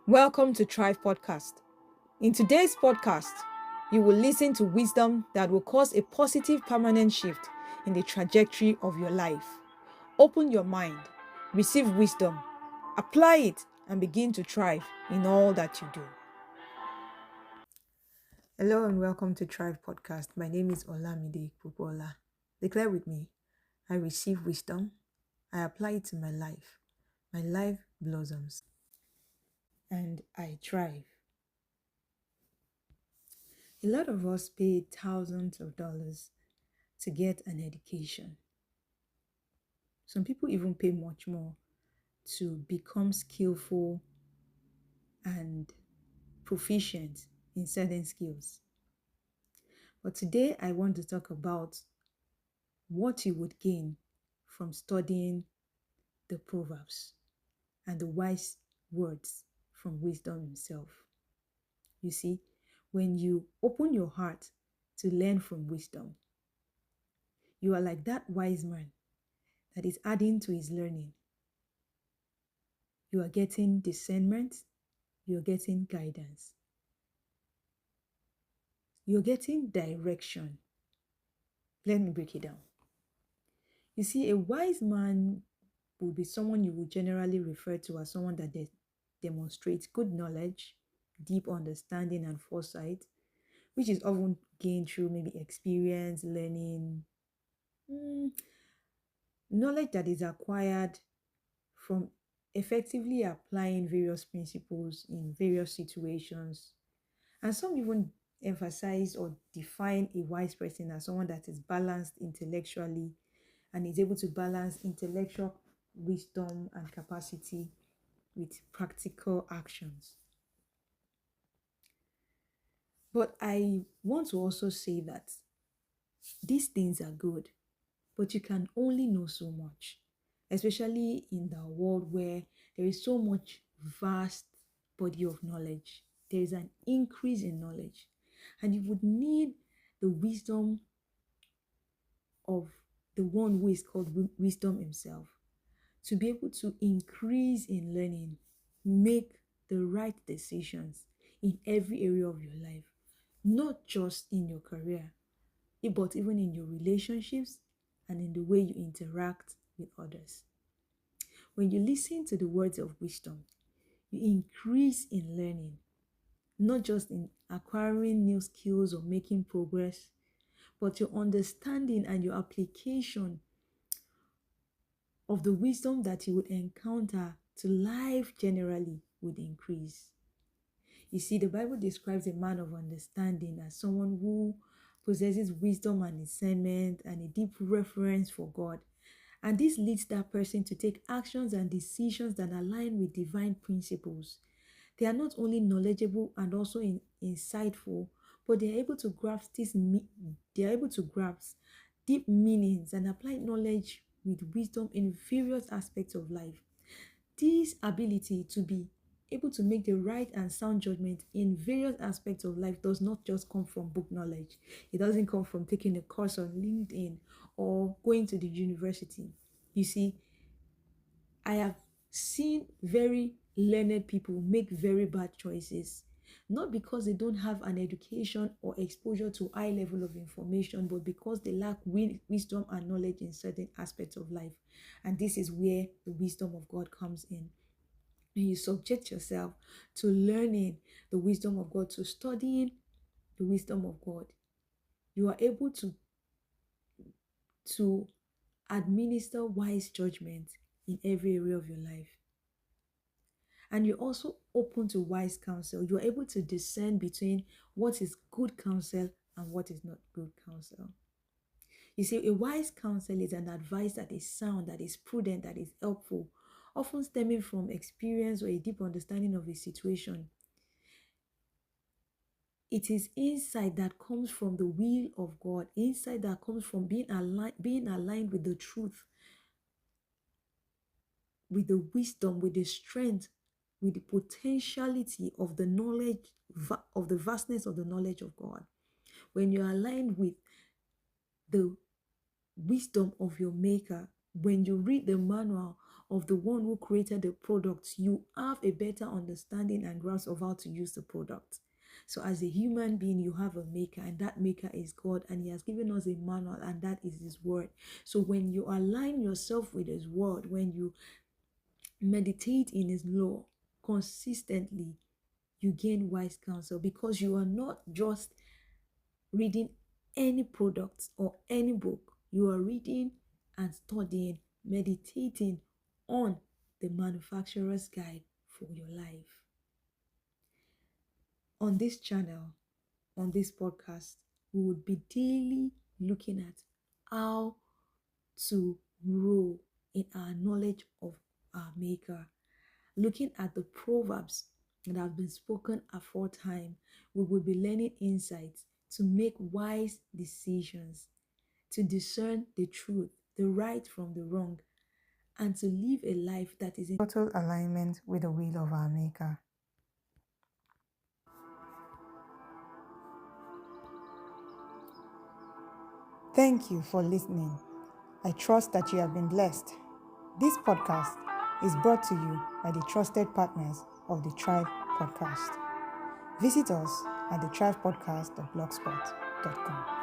Welcome to Thrive Podcast. In today's podcast, you will listen to wisdom that will cause a positive permanent shift in the trajectory of your life. Open your mind, receive wisdom, apply it, and begin to thrive in all that you do. Hello and welcome to Thrive Podcast. My name is Olamide Pupola. Declare with me, I receive wisdom, I apply it to my life blossoms, and I thrive. A lot of us pay thousands of dollars to get an education. Some people even pay much more to become skillful and proficient in certain skills. But today I want to talk about what you would gain from studying the Proverbs and the wise words from wisdom himself. You see, when you open your heart to learn from wisdom, you are like that wise man that is adding to his learning. You are getting discernment, you're getting guidance, you're getting direction. Let me break it down. You see, a wise man will be someone you would generally refer to as someone that demonstrates good knowledge, deep understanding, and foresight, which is often gained through maybe experience, learning, knowledge that is acquired from effectively applying various principles in various situations. And some even emphasize or define a wise person as someone that is balanced intellectually and is able to balance intellectual wisdom and capacity with practical actions. But I want to also say that these things are good, but you can only know so much, especially in the world where there is so much vast body of knowledge. There is an increase in knowledge, and you would need the wisdom of the one who is called wisdom himself to be able to increase in learning, make the right decisions in every area of your life, not just in your career, but even in your relationships and in the way you interact with others. When you listen to the words of wisdom, you increase in learning, not just in acquiring new skills or making progress, but your understanding and your application of the wisdom that you would encounter to life generally would increase. You see, the Bible describes a man of understanding as someone who possesses wisdom and discernment and a deep reverence for God. And this leads that person to take actions and decisions that align with divine principles. They are not only knowledgeable and also insightful, but they are able to grasp deep meanings and apply knowledge with wisdom in various aspects of life. This ability to be able to make the right and sound judgment in various aspects of life does not just come from book knowledge. It doesn't come from taking a course on LinkedIn or going to the university. You see, I have seen very learned people make very bad choices, not because they don't have an education or exposure to high level of information, but because they lack wisdom and knowledge in certain aspects of life. And this is where the wisdom of God comes in. When you subject yourself to learning the wisdom of God, to studying the wisdom of God, you are able to administer wise judgment in every area of your life. And you're also open to wise counsel. You're able to discern between what is good counsel and what is not good counsel. You see, a wise counsel is an advice that is sound, that is prudent, that is helpful, often stemming from experience or a deep understanding of a situation. It is insight that comes from the will of God, insight that comes from being aligned with the truth, with the wisdom, with the strength, with the potentiality of the knowledge, of the vastness of the knowledge of God. When you're aligned with the wisdom of your maker, When you read the manual of the one who created the product, you have a better understanding and grasp of how to use the product. So as a human being, you have a maker, and that maker is God, and he has given us a manual, and that is his word. So when you align yourself with his word, when you meditate in his law consistently, you gain wise counsel, because you are not just reading any product or any book. You are reading and studying, meditating on the manufacturer's guide for your life. On this channel, on this podcast, we would be daily looking at how to grow in our knowledge of our maker, looking at the proverbs that have been spoken aforetime. We will be learning insights to make wise decisions, to discern the truth, the right from the wrong, and to live a life that is in total alignment with the will of our maker. Thank you for listening. I trust that you have been blessed. This podcast is brought to you by the trusted partners of the Tribe Podcast. Visit us at thethrivepodcast.blogspot.com.